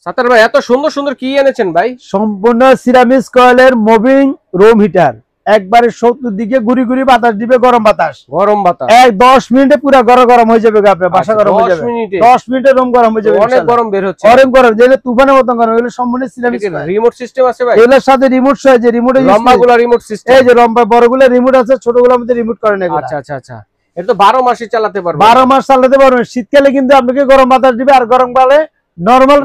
সাত্তার ভাই এত সুন্দর সুন্দর কি এনেছেন ভাই? সম্পূর্ণ সিরামিক্স কয়েলের মুভিং রুম হিটার, একবারে 70 দিকে ঘুরি ঘুরি বাতাস দিবে, গরম বাতাস। এক 10 মিনিটে পুরো গরম হয়ে যাবে, আপনার বাসা গরম হয়ে যাবে। 10 মিনিটে রুম গরম হয়ে যাবে, অনেক গরম বের হচ্ছে, অনেক গরম, যেটা তুফানের মত গরম। এগুলো সম্পূর্ণ সিরামিক্স। রিমোট সিস্টেম আছে ভাই? এগুলোর সাথে রিমোট সহ, যে রিমোটে লম্বাগুলো রিমোট সিস্টেম, এই যে লম্বা বড়গুলো রিমোট আছে, ছোটগুলোর মধ্যে রিমোট করে না। আচ্ছা আচ্ছা আচ্ছা, এটা তো 12 মাসই চালাতে পারবে। 12 মাস চালাতে পারবেন। শীতকালে কিন্তু আপনাকে গরম বাতাস দিবে, আর গরমকালে নরমাল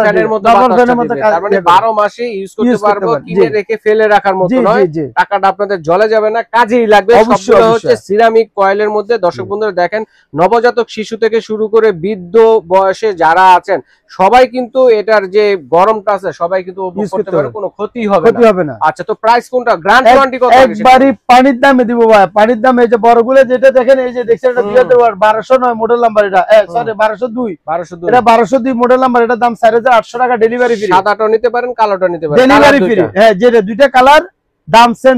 ফ্যানের মতো তার মানে 12 মাসে ইউজ করতে পারবো, কিনে রেখে ফেলে রাখার মতো নয়। টাকাটা আপনাদের জলে যাবে না, কাজেই লাগবে। সবগুলো হচ্ছে সিরামিক কয়েলের মধ্যে। দর্শক বন্ধুরা দেখেন, নবজাতক শিশু থেকে শুরু করে বৃদ্ধ বয়সে যারা আছেন সবাই কিন্তু এটার যে গরমটা আছে সবাই কিন্তু উপভোগ করতে পারবে, কোনো ক্ষতি হবে না। আচ্ছা, তো প্রাইস কোনটা? গ্র্যান্ড ওয়ারেন্টি কত? একবারই পানির দামে দিব ভাই, পানির দামে। এই যে বড়গুলো যেটা দেখেন, এই যে দেখছেন, এটা 1209 মডেল নাম্বার, এটা সরি 1202, এটা 1202 মডেল নাম্বার। এটা দাম 4800 টাকা, ডেলিভারি ফ্রি। সাদাটা নিতে পারেন, কালোটা নিতে পারেন, ডেলিভারি ফ্রি। হ্যাঁ, যেটা দুইটা কালার, দাম সেম,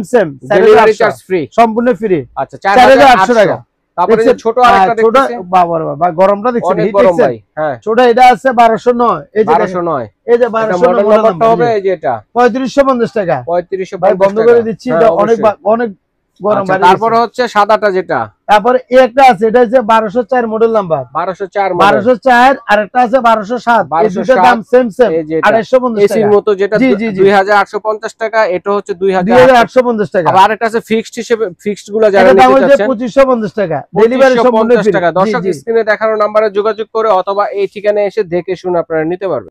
ডেলিভারি চার্জ ফ্রি, সম্পূর্ণ ফ্রি। আচ্ছা, 4800 টাকা। তারপরে যে ছোট আরেকটা দেখতেছেন, বাবা গরমটা দেখছেন, অনেক গরম ভাই। হ্যাঁ, ছোট এটা আছে 1209, এই যে 1209, এই যে 1209 মডেল নাম্বার হবে। এই যে এটা 3550 টাকা, 3550 বন্ধ করে দিচ্ছি। এটা অনেক গরম। তারপরে হচ্ছে সাদাটা যেটা, তারপরে একটা আছে, এটা হচ্ছে 1204 মডেল নাম্বার, 1204, আর একটা আছে 1207। এই দুটো দাম সেম 2850 টাকা। এসির মতো যেটা 2850 টাকা, এটা হচ্ছে 2850 টাকা। আর আরেকটা আছে ফিক্সড হিসেবে, ফিক্সড গুলো যারা নিতে চাচ্ছেন 2550 টাকা, ডেলিভারি সম্পূর্ণ ফ্রি। দর্শক স্ক্রিনে দেখানো নম্বরে যোগাযোগ করে অথবা এই ঠিকানায় এসে দেখে শুনে আপনারা নিতে পারবেন।